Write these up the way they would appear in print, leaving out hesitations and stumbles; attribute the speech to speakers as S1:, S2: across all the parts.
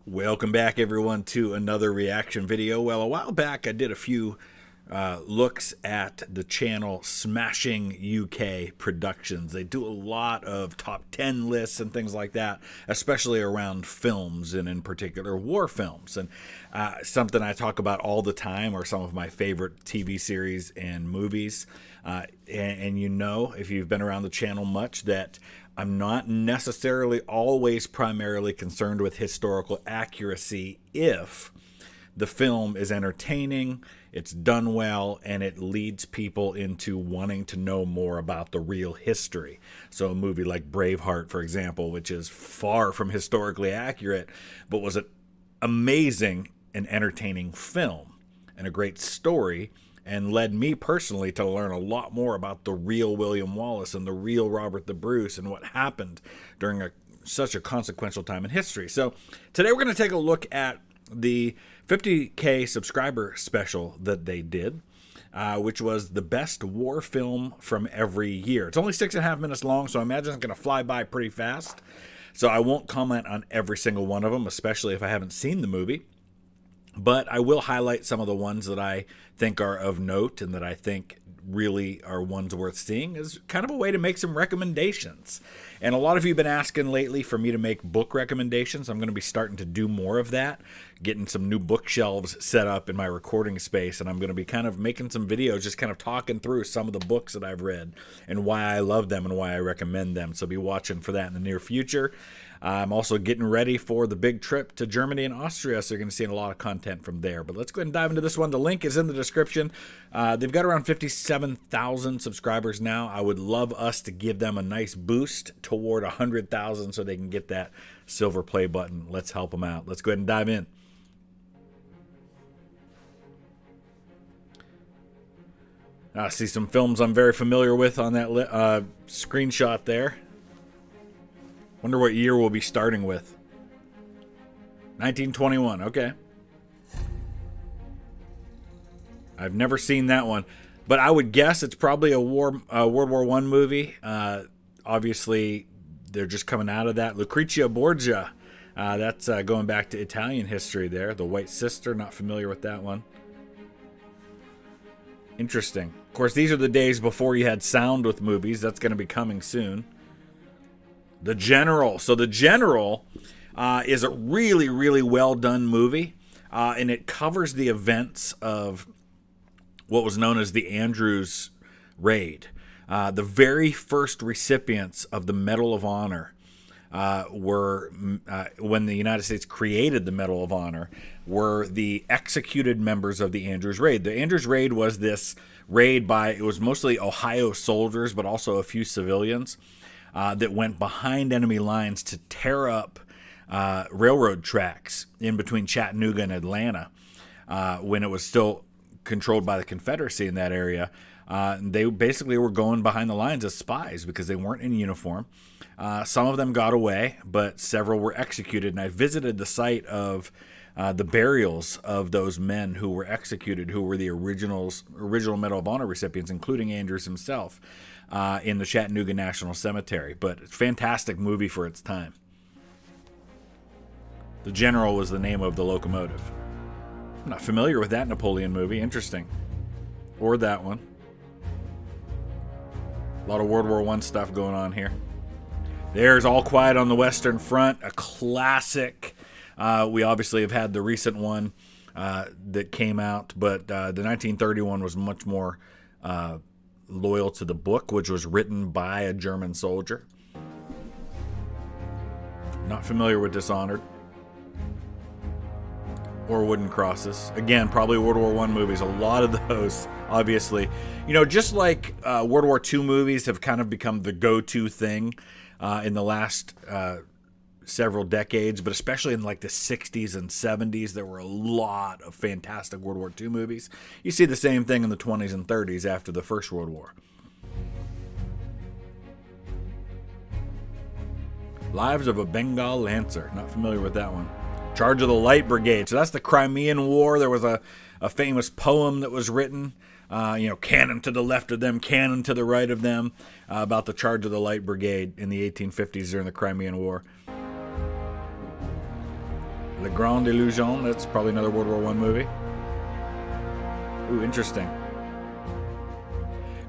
S1: Welcome back, everyone, to another reaction video. Well, a while back I did a few looks at the channel Smashing UK Productions. They do a lot of top 10 lists and things like that, especially around films and in particular war films. And something I talk about all the time are some of my favorite TV series and movies. And you know, if you've been around the channel much, that I'm not necessarily always primarily concerned with historical accuracy if the film is entertaining, it's done well, and it leads people into wanting to know more about the real history. So a movie like Braveheart, for example, which is far from historically accurate, but was an amazing and entertaining film and a great story, and led me personally to learn a lot more about the real William Wallace and the real Robert the Bruce and what happened during such a consequential time in history. So today we're going to take a look at the 50K subscriber special that they did, which was the best war film from every year. It's only 6.5 minutes long, so I imagine it's going to fly by pretty fast. So I won't comment on every single one of them, especially if I haven't seen the movie. But I will highlight some of the ones that I think are of note and that I think really are ones worth seeing as kind of a way to make some recommendations. And a lot of you have been asking lately for me to make book recommendations. I'm going to be starting to do more of that, getting some new bookshelves set up in my recording space, and I'm going to be kind of making some videos just kind of talking through some of the books that I've read and why I love them and why I recommend them. So be watching for that in the near future. I'm also getting ready for the big trip to Germany and Austria, so you're going to see a lot of content from there. But let's go ahead and dive into this one. The link is in the description. They've got around 57,000 subscribers now. I would love us to give them a nice boost toward 100,000 so they can get that silver play button. Let's help them out. Let's go ahead and dive in. I see some films I'm very familiar with on that screenshot there. Wonder what year we'll be starting with. 1921, okay. I've never seen that one, but I would guess it's probably a World War I movie. Obviously, they're just coming out of that. Lucrezia Borgia, that's going back to Italian history there. The White Sister, not familiar with that one. Interesting. Of course, these are the days before you had sound with movies. That's going to be coming soon. The General. So The General is a really, really well done movie, and it covers the events of what was known as the Andrews Raid. The very first recipients of the Medal of Honor were, when the United States created the Medal of Honor, were the executed members of the Andrews Raid. The Andrews Raid was this raid by, it was mostly Ohio soldiers, but also a few civilians, that went behind enemy lines to tear up railroad tracks in between Chattanooga and Atlanta when it was still controlled by the Confederacy in that area. They basically were going behind the lines as spies because they weren't in uniform. Some of them got away, but several were executed. And I visited the site of the burials of those men who were executed, who were the original Medal of Honor recipients, including Andrews himself, in the Chattanooga National Cemetery. But fantastic movie for its time. The General was the name of the locomotive. I'm not familiar with that Napoleon movie. Interesting. Or that one. A lot of World War I stuff going on here. There's All Quiet on the Western Front, a classic. We obviously have had the recent one that came out, but the 1931 was much more loyal to the book, which was written by a German soldier. Not familiar with Dishonored or Wooden Crosses. Again, probably World War I movies. A lot of those, obviously. You know, just like World War II movies have kind of become the go-to thing in the last several decades, but especially in like the 60s and 70s, there were a lot of fantastic World War II movies. You see the same thing in the 20s and 30s after the First World War. Lives of a Bengal Lancer. Not familiar with that one. Charge of the Light Brigade. So that's the Crimean War. There was a famous poem that was written, cannon to the left of them, cannon to the right of them, about the Charge of the Light Brigade in the 1850s during the Crimean War. Le Grand Illusion. That's probably another World War I movie. Ooh, interesting.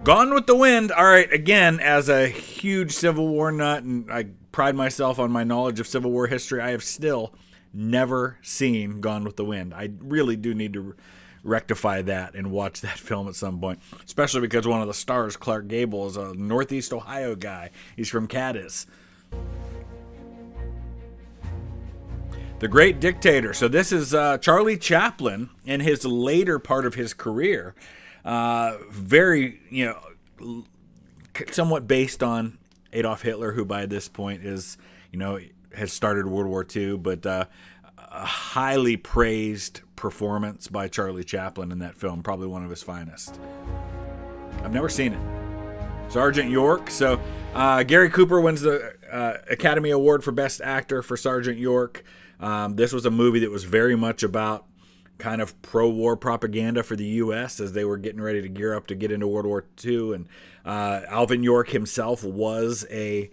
S1: Gone with the Wind. All right, again, as a huge Civil War nut, and I pride myself on my knowledge of Civil War history, I have still never seen Gone with the Wind. I really do need to rectify that and watch that film at some point, especially because one of the stars, Clark Gable, is a Northeast Ohio guy. He's from Cadiz. The Great Dictator. So this is Charlie Chaplin in his later part of his career. Very, somewhat based on Adolf Hitler, who by this point is, has started World War II, but a highly praised performance by Charlie Chaplin in that film, probably one of his finest. I've never seen it. Sergeant York. So Gary Cooper wins the Academy Award for Best Actor for Sergeant York. This was a movie that was very much about kind of pro-war propaganda for the U.S. as they were getting ready to gear up to get into World War II. And Alvin York himself was a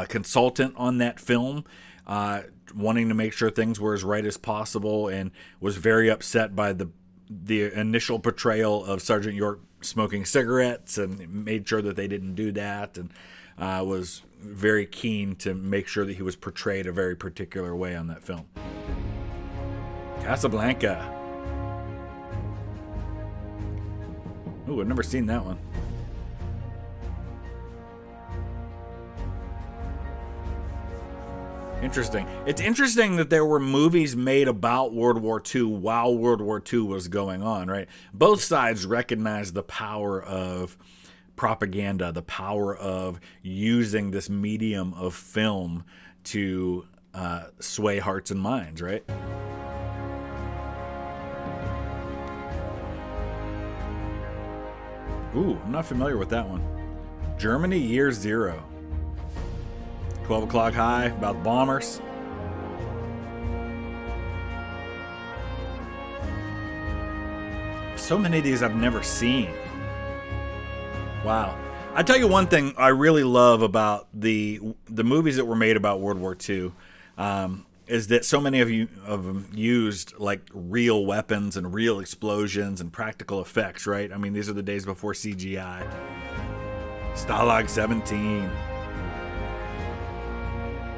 S1: consultant on that film, wanting to make sure things were as right as possible, and was very upset by the initial portrayal of Sergeant York smoking cigarettes, and made sure that they didn't do that, and was very keen to make sure that he was portrayed a very particular way on that film. Casablanca. Ooh, I've never seen that one. Interesting. It's interesting that there were movies made about World War II while World War II was going on, right? Both sides recognized the power of propaganda, the power of using this medium of film to sway hearts and minds, right? Ooh, I'm not familiar with that one. Germany, Year Zero. 12 O'Clock High, about bombers. So many of these I've never seen. Wow. I tell you one thing I really love about the movies that were made about World War II is that so many of them used like real weapons and real explosions and practical effects, right? I mean, these are the days before CGI. Stalag 17.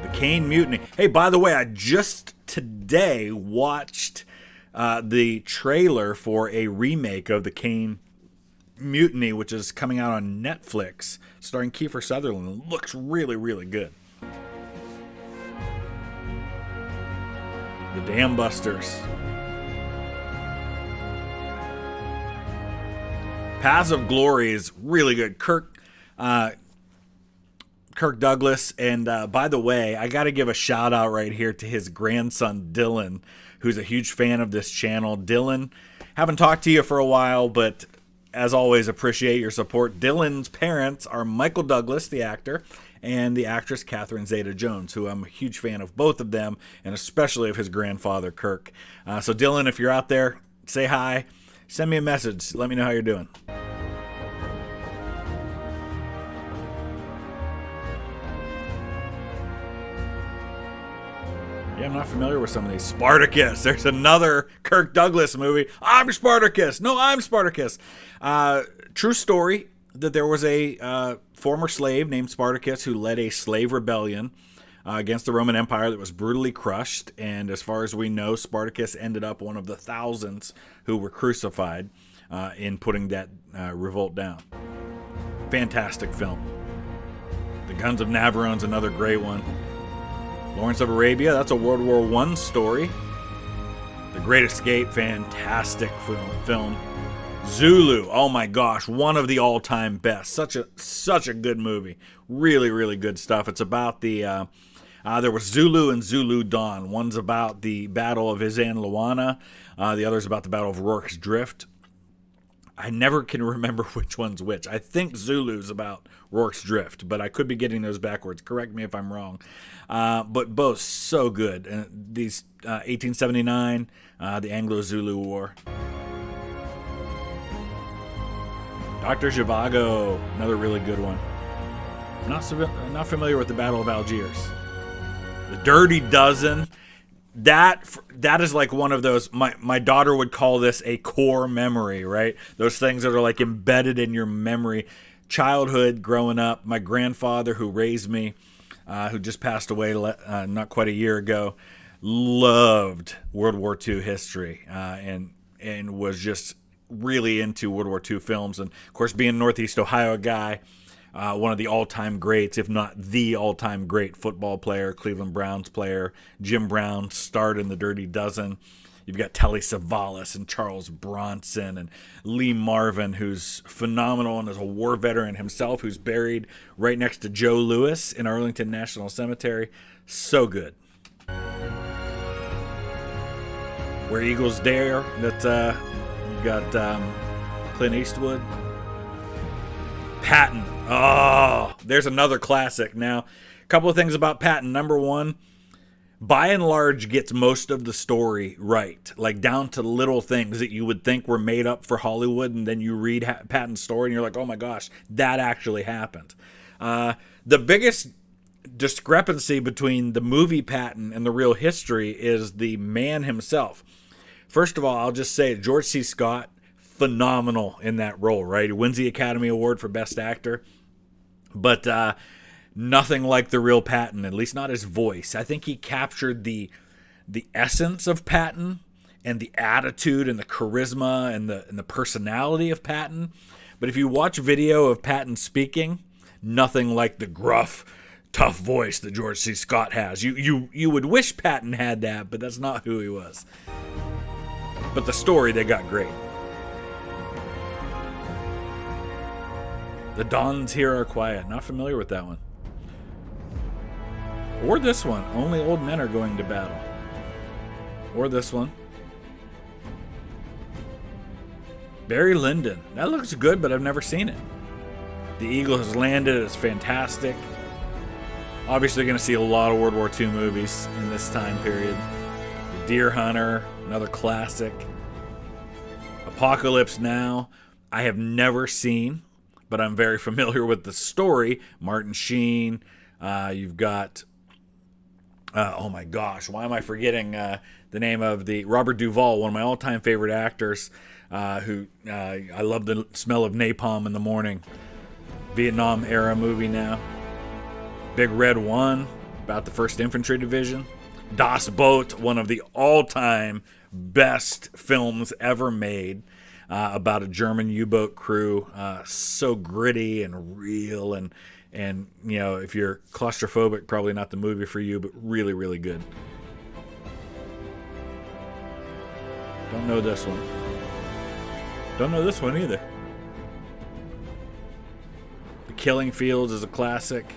S1: The Kane Mutiny. Hey, by the way, I just today watched the trailer for a remake of the Kane Mutiny, which is coming out on Netflix, starring Kiefer Sutherland. It looks really, really good. The Dam Busters. Paths of Glory is really good. Kirk Douglas, and by the way, I got to give a shout out right here to his grandson Dylan, who's a huge fan of this channel. Dylan, haven't talked to you for a while, but as always, appreciate your support. Dylan's parents are Michael Douglas, the actor, and the actress Catherine Zeta-Jones, who I'm a huge fan of both of them, and especially of his grandfather, Kirk. So Dylan, if you're out there, say hi. Send me a message. Let me know how you're doing. Yeah, I'm not familiar with some of these. Spartacus. There's another Kirk Douglas movie. I'm Spartacus. No, I'm Spartacus. True story that there was a former slave named Spartacus who led a slave rebellion against the Roman Empire that was brutally crushed. And as far as we know, Spartacus ended up one of the thousands who were crucified in putting that revolt down. Fantastic film. The Guns of Navarrone's another great one. Lawrence of Arabia, that's a World War I story. The Great Escape, fantastic film. Zulu, oh my gosh, one of the all-time best. Such a good movie. Really, really good stuff. It's about the there was Zulu and Zulu Dawn. One's about the Battle of Izan Luana. The other's about the Battle of Rorke's Drift. I never can remember which one's which. I think Zulu's about Rorke's Drift, but I could be getting those backwards. Correct me if I'm wrong. But both so good. These 1879, the Anglo-Zulu War. Dr. Zhivago, another really good one. I'm not familiar with the Battle of Algiers. The Dirty Dozen. that is like one of those, my daughter would call this a core memory, right? Those things that are like embedded in your memory. Childhood, growing up, my grandfather who raised me, who just passed away not quite a year ago, loved World War II history, and was just really into World War II films. And of course, being a Northeast Ohio guy, one of the all-time greats, if not the all-time great football player, Cleveland Browns player. Jim Brown starred in The Dirty Dozen. You've got Telly Savalas and Charles Bronson and Lee Marvin, who's phenomenal and is a war veteran himself, who's buried right next to Joe Louis in Arlington National Cemetery. So good. Where Eagles Dare, that you got Clint Eastwood. Patton. Oh, there's another classic. Now, a couple of things about Patton. Number one, by and large, gets most of the story right, like down to little things that you would think were made up for Hollywood, and then you read Patton's story and you're like, oh my gosh, that actually happened. The biggest discrepancy between the movie Patton and the real history is the man himself. First of all, I'll just say George C. Scott, phenomenal in that role, right? He wins the Academy Award for Best Actor, but nothing like the real Patton, at least not his voice. I think he captured the essence of Patton and the attitude and the charisma and the personality of Patton. But if you watch video of Patton speaking, nothing like the gruff, tough voice that George C. Scott has. You would wish Patton had that, but that's not who he was. But the story, they got great. The Dons here are quiet. Not familiar with that one. Or this one. Only old men are going to battle. Or this one. Barry Lyndon. That looks good, but I've never seen it. The Eagle has landed. It's fantastic. Obviously, going to see a lot of World War II movies in this time period. The Deer Hunter, another classic. Apocalypse Now, I have never seen, but I'm very familiar with the story. Martin Sheen. You've got, oh my gosh, why am I forgetting the name of the Robert Duvall, one of my all-time favorite actors, who I love the smell of napalm in the morning. Vietnam era movie now. Big Red 1, about the 1st Infantry Division. Das Boot, one of the all-time best films ever made, about a German U-boat crew. So gritty and real, and you know, if you're claustrophobic, probably not the movie for you, but really, really good. Don't know this one. Don't know this one either. The Killing Fields is a classic.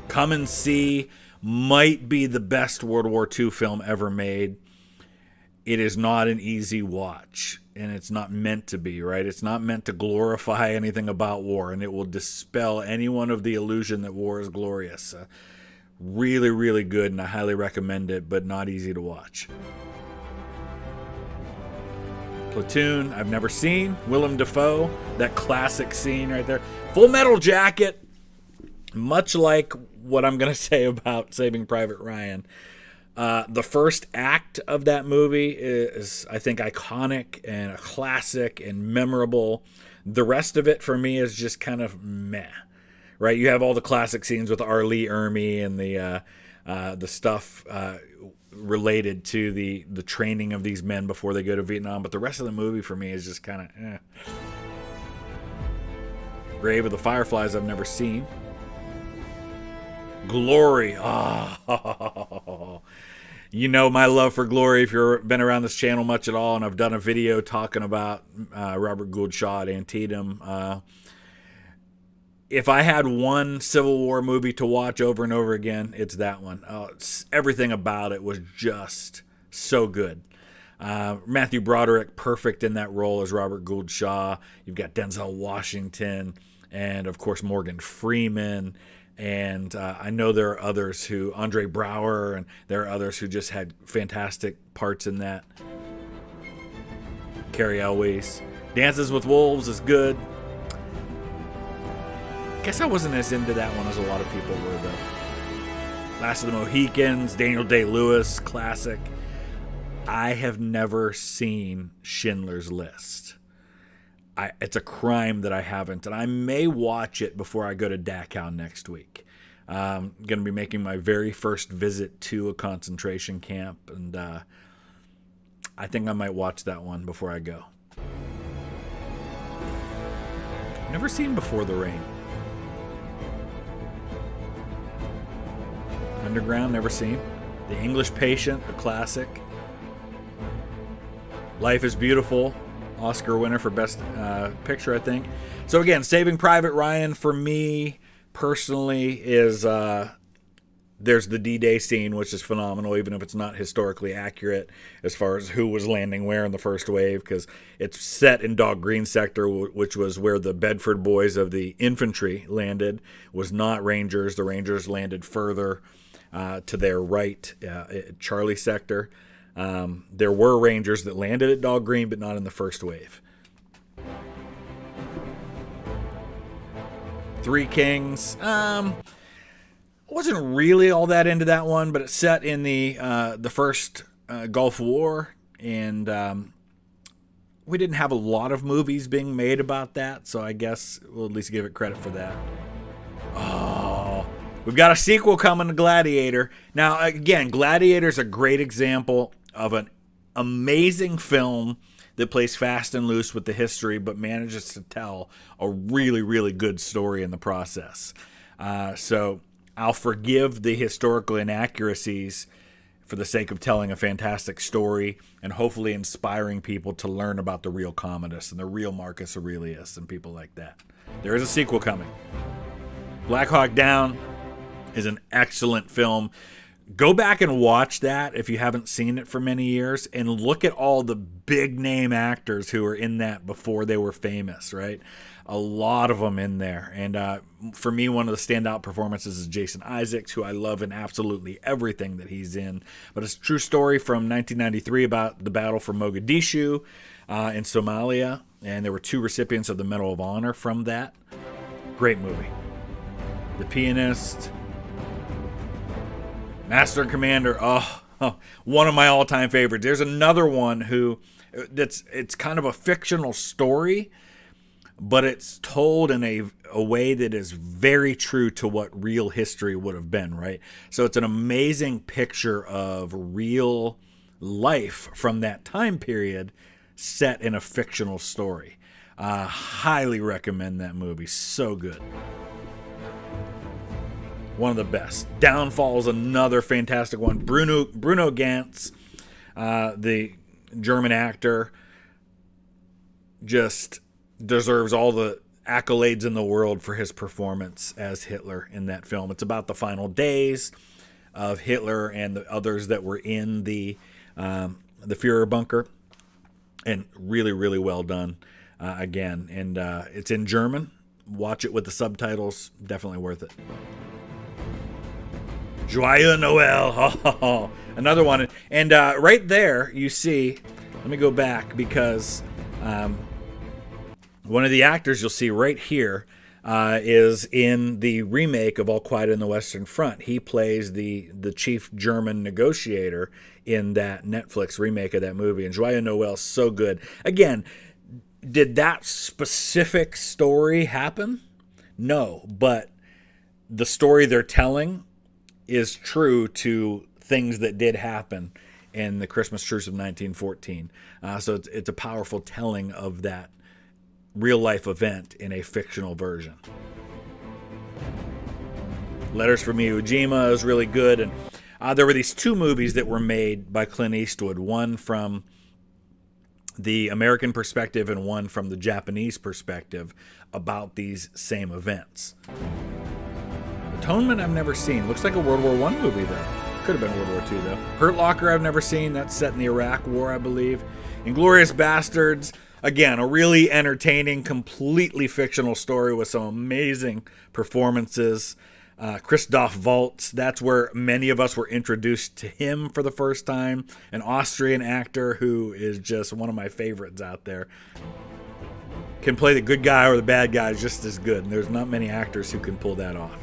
S1: Come and See might be the best World War II film ever made. It is not an easy watch, and it's not meant to be, right? It's not meant to glorify anything about war, and it will dispel any one of the illusion that war is glorious. Really, really good, and I highly recommend it, but not easy to watch. Platoon, I've never seen. Willem Dafoe, that classic scene right there. Full Metal Jacket, much like what I'm going to say about Saving Private Ryan. The first act of that movie is, I think, iconic and a classic and memorable. The rest of it, for me, is just kind of meh, right? You have all the classic scenes with R. Lee Ermey and the stuff related to the training of these men before they go to Vietnam, but the rest of the movie, for me, is just kind of eh. Grave of the Fireflies, I've never seen. Glory. Oh, you know my love for Glory if you've been around this channel much at all, and I've done a video talking about Robert Gould Shaw at Antietam. If I had one Civil War movie to watch over and over again, it's that one. Everything about it was just so good. Matthew Broderick, perfect in that role as Robert Gould Shaw. You've got Denzel Washington and, of course, Morgan Freeman. And I know there are others who, Andre Braugher, and there are others who just had fantastic parts in that. Carrie Elwes. Dances with Wolves is good. Guess I wasn't as into that one as a lot of people were, though. Last of the Mohicans, Daniel Day-Lewis, classic. I have never seen Schindler's List. It's a crime that I haven't, and I may watch it before I go to Dachau next week. I'm going to be making my very first visit to a concentration camp, and I think I might watch that one before I go. Never seen Before the Rain. Underground, never seen. The English Patient, a classic. Life is Beautiful, Oscar winner for Best Picture, I think. So again, Saving Private Ryan for me personally is there's the D-Day scene, which is phenomenal, even if it's not historically accurate as far as who was landing where in the first wave, because it's set in Dog Green Sector, which was where the Bedford boys of the infantry landed, was not Rangers. The Rangers landed further to their right, Charlie Sector. There were Rangers that landed at Dog Green, but not in the first wave. Three Kings. Wasn't really all that into that one, but it's set in the first Gulf War, and we didn't have a lot of movies being made about that, so I guess we'll at least give it credit for that. Oh, we've got a sequel coming to Gladiator. Now, again, Gladiator's a great example of an amazing film that plays fast and loose with the history, but manages to tell a really, really good story in the process. So I'll forgive the historical inaccuracies for the sake of telling a fantastic story and hopefully inspiring people to learn about the real Commodus and the real Marcus Aurelius and people like that. There is a sequel coming. Blackhawk Down is an excellent film. Go back and watch that if you haven't seen it for many years, and look at all the big name actors who were in that before they were famous, right? A lot of them in there. And for me, one of the standout performances is Jason Isaacs, who I love in absolutely everything that he's in. But it's a true story from 1993 about the battle for Mogadishu in Somalia. And there were 2 recipients of the Medal of Honor from that. Great movie. The Pianist. Master and Commander, one of my all-time favorites. There's another one it's kind of a fictional story, but it's told in a way that is very true to what real history would have been, right? So it's an amazing picture of real life from that time period set in a fictional story. Highly recommend that movie. So good. One of the best. Downfall is another fantastic one. Bruno Ganz, the German actor, just deserves all the accolades in the world for his performance as Hitler in that film. It's about the final days of Hitler and the others that were in the Führer bunker, and really, really well done again. And it's in German. Watch it with the subtitles. Definitely worth it. Joya Noel, another one. And right there, you see, let me go back, because one of the actors you'll see right here is in the remake of All Quiet on the Western Front. He plays the chief German negotiator in that Netflix remake of that movie. And Joya Noel's so good. Again, did that specific story happen? No, but the story they're telling is true to things that did happen in the Christmas Truce of 1914. So it's a powerful telling of that real-life event in a fictional version. Letters from Iwo Jima is really good. And there were these 2 movies that were made by Clint Eastwood, one from the American perspective and one from the Japanese perspective, about these same events. Atonement I've never seen. Looks like a World War I movie, though. Could have been World War II, though. Hurt Locker I've never seen. That's set in the Iraq War, I believe. Inglourious Bastards. Again, a really entertaining, completely fictional story with some amazing performances. Christoph Waltz. That's where many of us were introduced to him for the first time. An Austrian actor who is just one of my favorites out there. Can play the good guy or the bad guy just as good. And there's not many actors who can pull that off.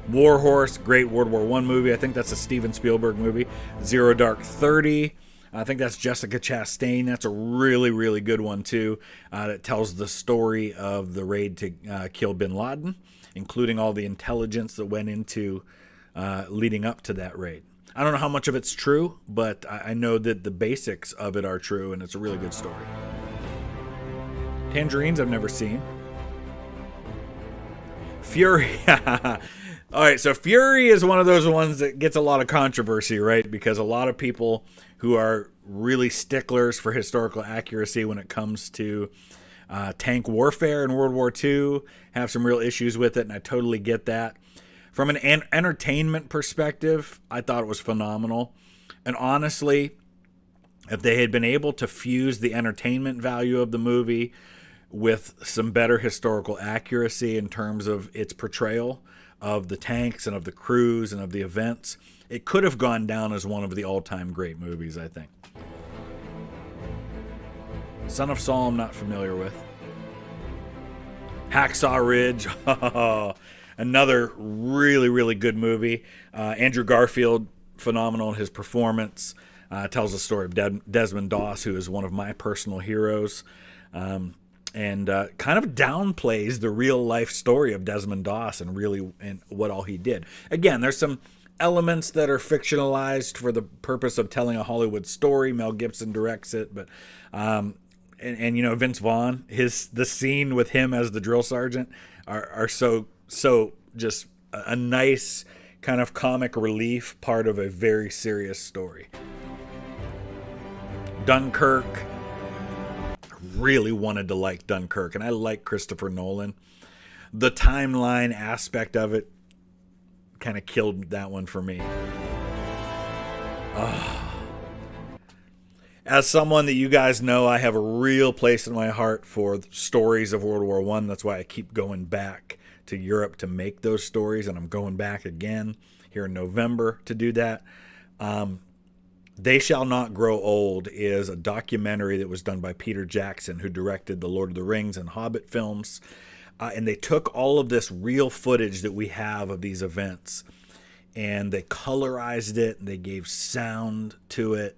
S1: War Horse, great World War I movie. I think that's a Steven Spielberg movie. Zero Dark 30. I think that's Jessica Chastain. That's a really, really good one, too. That tells the story of the raid to kill bin Laden, including all the intelligence that went into leading up to that raid. I don't know how much of it's true, but I know that the basics of it are true, and it's a really good story. Tangerines I've never seen. Fury. All right, so Fury is one of those ones that gets a lot of controversy, right? Because a lot of people who are really sticklers for historical accuracy when it comes to tank warfare in World War II have some real issues with it, and I totally get that. From an entertainment perspective, I thought it was phenomenal. And honestly, if they had been able to fuse the entertainment value of the movie with some better historical accuracy in terms of its portrayal of the tanks and of the crews and of the events, it could have gone down as one of the all-time great movies, I think. Son of Saul, I'm not familiar with. Hacksaw Ridge, another really, really good movie. Andrew Garfield, phenomenal in his performance. Tells the story of Desmond Doss, who is one of my personal heroes. And kind of downplays the real life story of Desmond Doss and what all he did. Again, there's some elements that are fictionalized for the purpose of telling a Hollywood story. Mel Gibson directs it, but and you know, Vince Vaughn, the scene with him as the drill sergeant are so just a nice kind of comic relief part of a very serious story. Dunkirk. Really wanted to like Dunkirk, and I like Christopher Nolan. The timeline aspect of it kind of killed that one for me. As someone that you guys know, I have a real place in my heart for stories of World War I. That's why I keep going back to Europe to make those stories, and I'm going back again here in November to do that. They Shall Not Grow Old is a documentary that was done by Peter Jackson, who directed the Lord of the Rings and Hobbit films. And they took all of this real footage that we have of these events, and they colorized it, and they gave sound to it,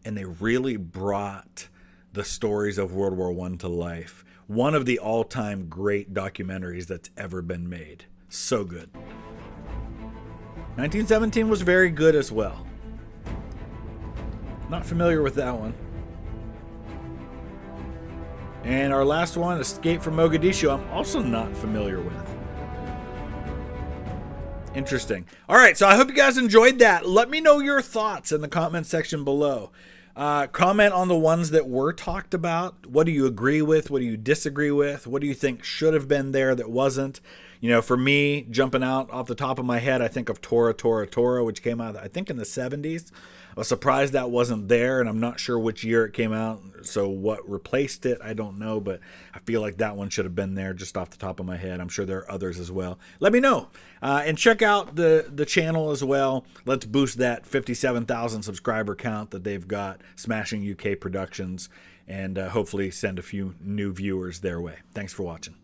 S1: and they really brought the stories of World War I to life. One of the all-time great documentaries that's ever been made. So good. 1917 was very good as well. Not familiar with that one. And our last one, Escape from Mogadishu, I'm also not familiar with. Interesting. All right, so I hope you guys enjoyed that. Let me know your thoughts in the comment section below. Comment on the ones that were talked about. What do you agree with? What do you disagree with? What do you think should have been there that wasn't? You know, for me, jumping out off the top of my head, I think of Tora, Tora, Tora, which came out, I think, in the 70s. I was surprised that wasn't there, and I'm not sure which year it came out, so what replaced it, I don't know, but I feel like that one should have been there just off the top of my head. I'm sure there are others as well. Let me know, and check out the channel as well. Let's boost that 57,000 subscriber count that they've got, Smashing UK Productions, and hopefully send a few new viewers their way. Thanks for watching.